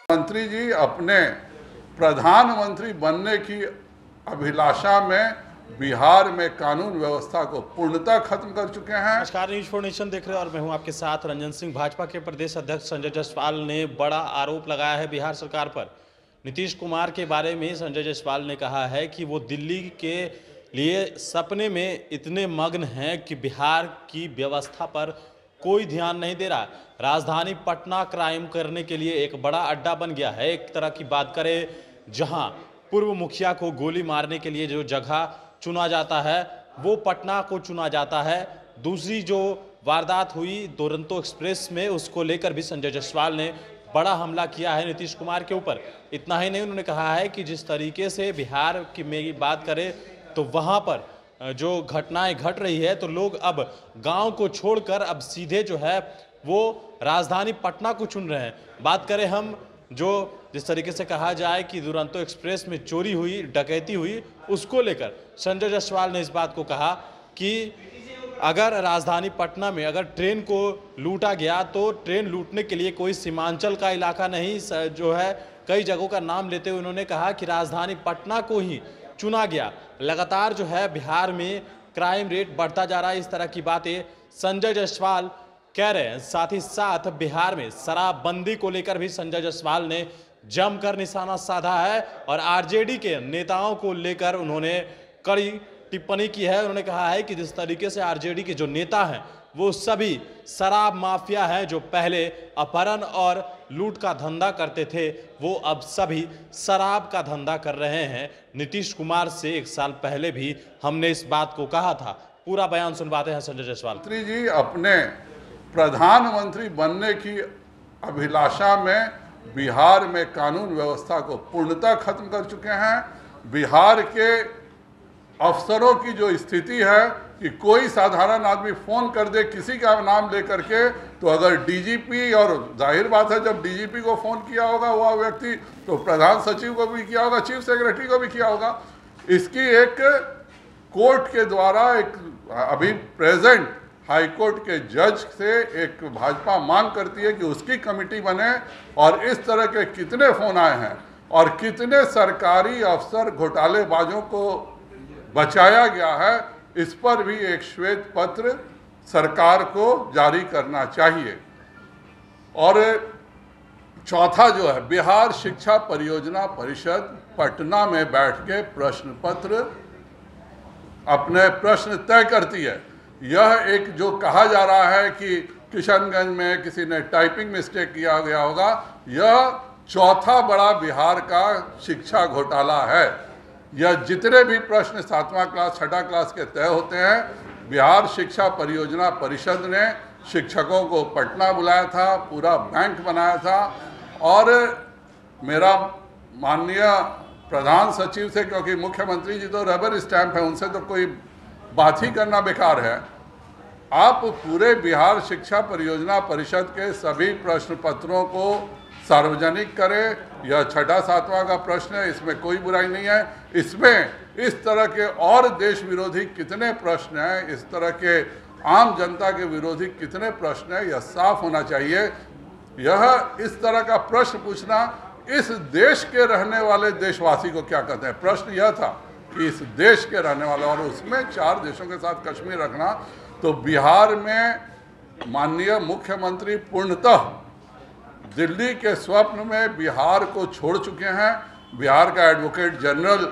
मंत्री जी अपने प्रधानमंत्री बनने की अभिलाषा में बिहार में कानून व्यवस्था को पूर्णतः खत्म कर चुके हैं। नमस्कार, न्यूज फॉर नेशन देख रहे हैं और मैं हूं आपके साथ रंजन सिंह। भाजपा के प्रदेश अध्यक्ष संजय जायसवाल ने बड़ा आरोप लगाया है बिहार सरकार पर। नीतीश कुमार के बारे में संजय जायसवाल ने कहा है कि वो दिल्ली के लिए सपने में इतने मग्न हैं कि बिहार की व्यवस्था पर कोई ध्यान नहीं दे रहा। राजधानी पटना क्राइम करने के लिए एक बड़ा अड्डा बन गया है। एक तरह की बात करें, जहां पूर्व मुखिया को गोली मारने के लिए जो जगह चुना जाता है वो पटना को चुना जाता है। दूसरी जो वारदात हुई दुरंतो एक्सप्रेस में, उसको लेकर भी संजय जायसवाल ने बड़ा हमला किया है नीतीश कुमार के ऊपर। इतना ही नहीं, उन्होंने कहा है कि जिस तरीके से बिहार की में बात करें तो वहां पर जो घटनाएं घट रही है तो लोग अब गांव को छोड़कर अब सीधे जो है वो राजधानी पटना को चुन रहे हैं। बात करें हम जो जिस तरीके से कहा जाए कि दुरंतो एक्सप्रेस में चोरी हुई, डकैती हुई, उसको लेकर संजय जायसवाल ने इस बात को कहा कि अगर राजधानी पटना में अगर ट्रेन को लूटा गया तो ट्रेन लूटने के लिए कोई सीमांचल का इलाका नहीं जो है, कई जगहों का नाम लेते हुए उन्होंने कहा कि राजधानी पटना को ही चुना गया। लगातार जो है बिहार में क्राइम रेट बढ़ता जा रहा है। इस तरह की बातें संजय जायसवाल कह रहे हैं। साथ ही साथ बिहार में शराबबंदी को लेकर भी संजय जायसवाल ने जमकर निशाना साधा है और आरजेडी के नेताओं को लेकर उन्होंने कड़ी टिप्पणी की है। उन्होंने कहा है कि जिस तरीके से आरजेडी के जो नेता हैं वो सभी शराब माफिया हैं, जो पहले अपहरण और लूट का धंधा करते थे वो अब सभी शराब का धंधा कर रहे हैं। नीतीश कुमार से एक साल पहले भी हमने इस बात को कहा था। पूरा बयान सुनवाते हैं संजय जायसवाल। मंत्री जी अपने प्रधानमंत्री बनने की अभिलाषा में बिहार में कानून व्यवस्था को पूर्णतः खत्म कर चुके हैं। बिहार के अफसरों की जो स्थिति है कि कोई साधारण आदमी फोन कर दे किसी का नाम लेकर के, तो अगर डीजीपी, और जाहिर बात है जब डीजीपी को फोन किया होगा वह व्यक्ति तो प्रधान सचिव को भी किया होगा, चीफ सेक्रेटरी को भी किया होगा। इसकी एक कोर्ट के द्वारा एक अभी प्रेजेंट हाई कोर्ट के जज से एक भाजपा मांग करती है कि उसकी कमेटी बने और इस तरह के कितने फोन आए हैं और कितने सरकारी अफसर घोटालेबाजों को बचाया गया है, इस पर भी एक श्वेत पत्र सरकार को जारी करना चाहिए। और चौथा जो है, बिहार शिक्षा परियोजना परिषद पटना में बैठ के प्रश्न पत्र अपने प्रश्न तय करती है। यह एक जो कहा जा रहा है कि किशनगंज में किसी ने टाइपिंग मिस्टेक किया गया होगा, यह चौथा बड़ा बिहार का शिक्षा घोटाला है। यह जितने भी प्रश्न 7वां क्लास 6ठा क्लास के तय होते हैं, बिहार शिक्षा परियोजना परिषद ने शिक्षकों को पटना बुलाया था, पूरा बैंक बनाया था। और मेरा माननीय प्रधान सचिव से, क्योंकि मुख्यमंत्री जी तो रबर स्टैंप है, उनसे तो कोई बात ही करना बेकार है, आप पूरे बिहार शिक्षा परियोजना परिषद के सभी प्रश्न पत्रों को सार्वजनिक करें। यह 6ठा 7वां का प्रश्न है, इसमें कोई बुराई नहीं है। इसमें इस तरह के और देश विरोधी कितने प्रश्न हैं, इस तरह के आम जनता के विरोधी कितने प्रश्न हैं, यह साफ होना चाहिए। यह इस तरह का प्रश्न पूछना इस देश के रहने वाले देशवासी को क्या कहते हैं। प्रश्न यह था कि इस देश के रहने वाले, और उसमें 4 देशों के साथ कश्मीर रखना, तो बिहार में माननीय मुख्यमंत्री पूर्णतः दिल्ली के स्वप्न में बिहार को छोड़ चुके हैं। बिहार का एडवोकेट जनरल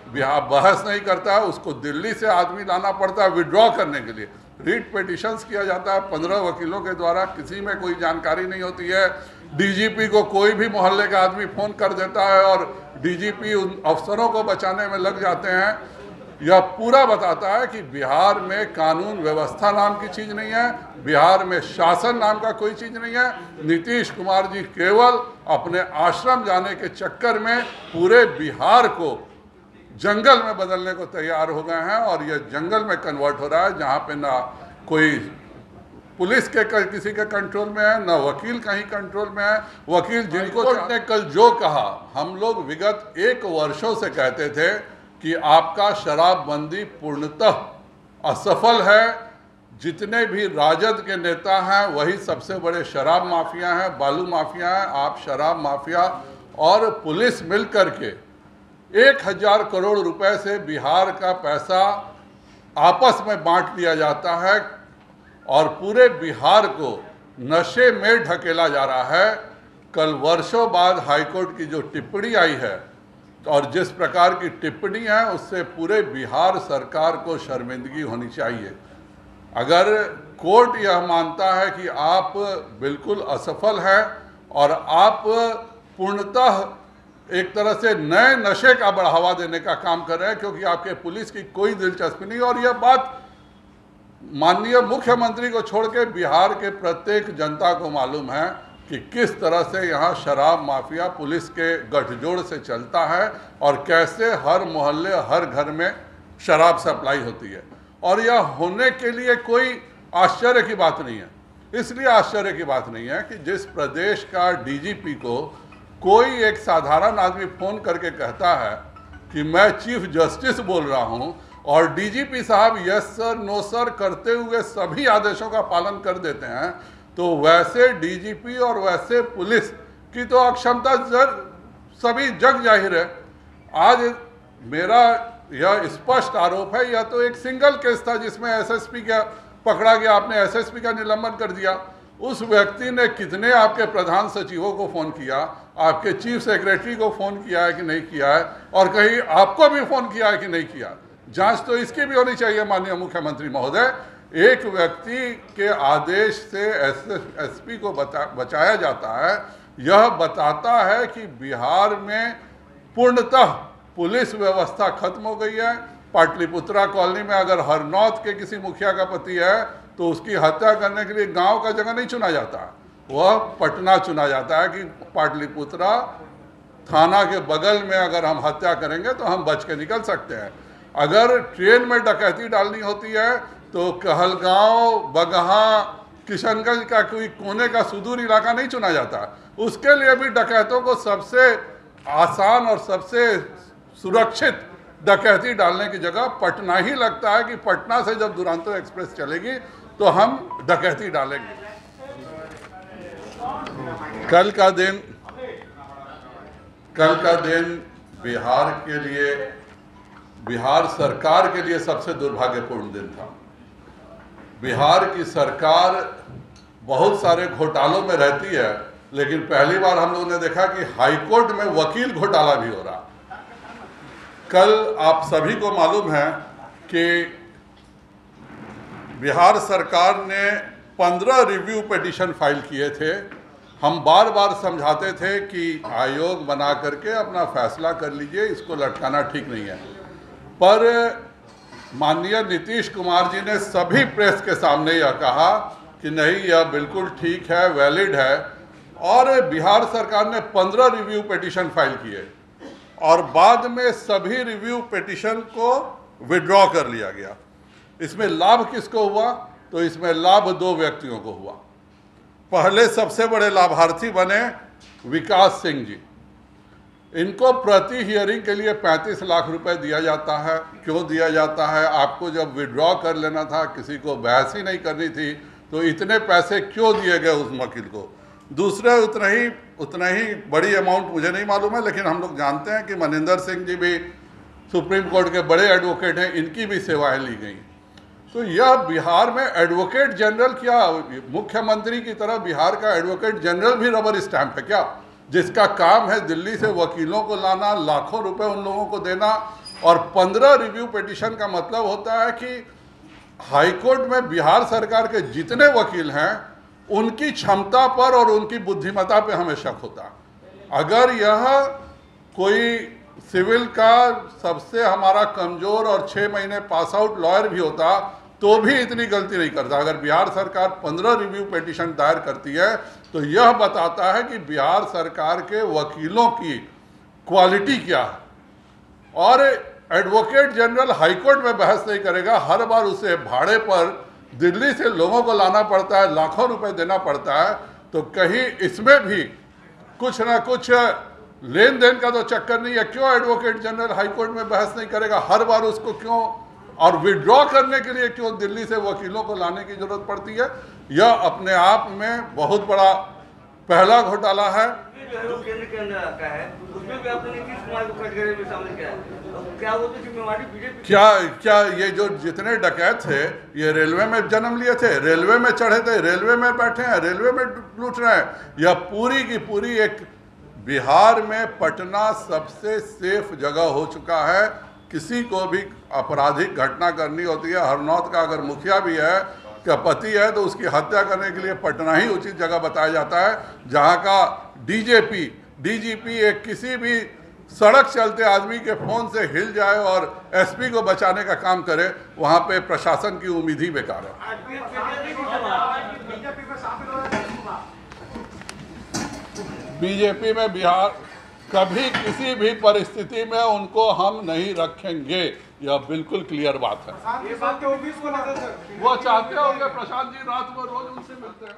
बिहार बहस नहीं करता है, उसको दिल्ली से आदमी लाना पड़ता है विड्रॉ करने के लिए। रीट पिटिशंस किया जाता है 15 वकीलों के द्वारा, किसी में कोई जानकारी नहीं होती है। डीजीपी को कोई भी मोहल्ले का आदमी फोन कर देता है और डीजीपी उन अफसरों को बचाने में लग जाते हैं। यह पूरा बताता है कि बिहार में कानून व्यवस्था नाम की चीज़ नहीं है, बिहार में शासन नाम का कोई चीज़ नहीं है। नीतीश कुमार जी केवल अपने आश्रम जाने के चक्कर में पूरे बिहार को जंगल में बदलने को तैयार हो गए हैं और यह जंगल में कन्वर्ट हो रहा है, जहाँ पे ना कोई पुलिस के किसी के कंट्रोल में है, ना वकील कहीं कंट्रोल में है। वकील जिनको ने कल जो कहा, हम लोग विगत 1 वर्षों से कहते थे कि आपका शराबबंदी पूर्णतः असफल है, जितने भी राजद के नेता हैं वही सबसे बड़े शराब माफिया हैं, बालू माफिया हैं। आप शराब माफिया और पुलिस मिलकर के 1000 करोड़ रुपए से बिहार का पैसा आपस में बांट लिया जाता है और पूरे बिहार को नशे में ढकेला जा रहा है। कल वर्षों बाद हाईकोर्ट की जो टिप्पणी आई है और जिस प्रकार की टिप्पणी है उससे पूरे बिहार सरकार को शर्मिंदगी होनी चाहिए। अगर कोर्ट यह मानता है कि आप बिल्कुल असफल हैं और आप पूर्णतः एक तरह से नए नशे का बढ़ावा देने का काम कर रहे हैं, क्योंकि आपके पुलिस की कोई दिलचस्पी नहीं, और यह बात माननीय मुख्यमंत्री को छोड़ के बिहार के प्रत्येक जनता को मालूम है कि किस तरह से यहाँ शराब माफिया पुलिस के गठजोड़ से चलता है और कैसे हर मोहल्ले हर घर में शराब सप्लाई होती है। और यह होने के लिए कोई आश्चर्य की बात नहीं है। इसलिए आश्चर्य की बात नहीं है कि जिस प्रदेश का डीजीपी को कोई एक साधारण आदमी फोन करके कहता है कि मैं चीफ जस्टिस बोल रहा हूं और डीजीपी साहब यस सर नो सर करते हुए सभी आदेशों का पालन कर देते हैं, तो वैसे डीजीपी और वैसे पुलिस की तो अक्षमता सभी जग जाहिर है। आज मेरा यह स्पष्ट आरोप है, यह तो एक सिंगल केस था जिसमें एसएसपी का पकड़ा गया, आपने एसएसपी का निलंबन कर दिया। उस व्यक्ति ने कितने आपके प्रधान सचिवों को फोन किया, आपके चीफ सेक्रेटरी को फोन किया है कि नहीं किया है, और कहीं आपको भी फोन किया है कि नहीं किया। जांच तो इसकी भी होनी चाहिए माननीय मुख्यमंत्री महोदय। एक व्यक्ति के आदेश से एसपी को बचाया जाता है, यह बताता है कि बिहार में पूर्णतः पुलिस व्यवस्था खत्म हो गई है। पाटलिपुत्रा कॉलोनी में अगर हरनौत के किसी मुखिया का पति है तो उसकी हत्या करने के लिए गांव का जगह नहीं चुना जाता, वह पटना चुना जाता है कि पाटलिपुत्रा थाना के बगल में अगर हम हत्या करेंगे तो हम बच के निकल सकते हैं। अगर ट्रेन में डकैती डालनी होती है तो कहलगांव, बगहा, किशनगंज का कोई कोने का सुदूर इलाका नहीं चुना जाता। उसके लिए भी डकैतों को सबसे आसान और सबसे सुरक्षित डकैती डालने की जगह पटना ही लगता है कि पटना से जब दुरंतो एक्सप्रेस चलेगी तो हम डकैती डालेंगे। कल का दिन बिहार के लिए, बिहार सरकार के लिए सबसे दुर्भाग्यपूर्ण दिन था। बिहार की सरकार बहुत सारे घोटालों में रहती है, लेकिन पहली बार हम लोगों ने देखा कि हाईकोर्ट में वकील घोटाला भी हो रहा। कल आप सभी को मालूम है कि बिहार सरकार ने 15 रिव्यू पिटीशन फाइल किए थे। हम बार बार समझाते थे कि आयोग बना करके अपना फैसला कर लीजिए, इसको लटकाना ठीक नहीं है। पर माननीय नीतीश कुमार जी ने सभी प्रेस के सामने यह कहा कि नहीं, यह बिल्कुल ठीक है, वैलिड है, और बिहार सरकार ने 15 रिव्यू पिटीशन फाइल किए और बाद में सभी रिव्यू पिटीशन को विड्रॉ कर लिया गया। इसमें लाभ किसको हुआ? तो इसमें लाभ 2 व्यक्तियों को हुआ। पहले सबसे बड़े लाभार्थी बने विकास सिंह जी। इनको प्रति हियरिंग के लिए 35 लाख रुपए दिया जाता है। क्यों दिया जाता है? आपको जब विड्रॉ कर लेना था, किसी को बहस ही नहीं करनी थी, तो इतने पैसे क्यों दिए गए उस वकील को? दूसरे उतना ही बड़ी अमाउंट मुझे नहीं मालूम है, लेकिन हम लोग जानते हैं कि मनिंदर सिंह जी भी सुप्रीम कोर्ट के बड़े एडवोकेट हैं, इनकी भी सेवाएं ली गई। तो यह बिहार में एडवोकेट जनरल, क्या मुख्यमंत्री की तरह बिहार का एडवोकेट जनरल भी रबर स्टैंप है क्या, जिसका काम है दिल्ली से वकीलों को लाना, लाखों रुपए उन लोगों को देना? और 15 रिव्यू पिटीशन का मतलब होता है कि हाईकोर्ट में बिहार सरकार के जितने वकील हैं उनकी क्षमता पर और उनकी बुद्धिमत्ता पे हमें शक होता। अगर यह कोई सिविल का सबसे हमारा कमजोर और 6 महीने पास आउट लॉयर भी होता तो भी इतनी गलती नहीं करता। अगर बिहार सरकार 15 रिव्यू पिटीशन दायर करती है तो यह बताता है कि बिहार सरकार के वकीलों की क्वालिटी क्या है। और एडवोकेट जनरल हाईकोर्ट में बहस नहीं करेगा, हर बार उसे भाड़े पर दिल्ली से लोगों को लाना पड़ता है, लाखों रुपए देना पड़ता है। तो कहीं इसमें भी कुछ ना कुछ लेन देन का तो चक्कर नहीं है। क्यों एडवोकेट जनरल हाईकोर्ट में बहस नहीं करेगा? हर बार उसको क्यों और विड्रॉ करने के लिए क्यों दिल्ली से वकीलों को लाने की जरूरत पड़ती है। यह अपने आप में बहुत बड़ा पहला घोटाला है। जो केंद्र के अंदर आता है उसमें भी आपने नीतीश कुमार को कटघरे में शामिल किया है, तो क्या वो तो जिम्मेवारी बीजेपी क्या ये जो जितने डकैत थे ये रेलवे में जन्म लिए थे, रेलवे में चढ़े थे, रेलवे में बैठे हैं, रेलवे में लूट रहे हैं। यह पूरी की पूरी एक बिहार में पटना सबसे सेफ जगह हो चुका है। किसी को भी आपराधिक घटना करनी होती है, हरनौत का अगर मुखिया भी है का पति है तो उसकी हत्या करने के लिए पटना ही उचित जगह बताया जाता है। जहां का डीजीपी एक किसी भी सड़क चलते आदमी के फोन से हिल जाए और एसपी को बचाने का काम करे, वहां पे प्रशासन की उम्मीद ही बेकार है। बीजेपी में बिहार कभी किसी भी परिस्थिति में उनको हम नहीं रखेंगे, यह बिल्कुल क्लियर बात है। वो चाहते होंगे प्रशांत जी रात को रोज उनसे मिलते हैं।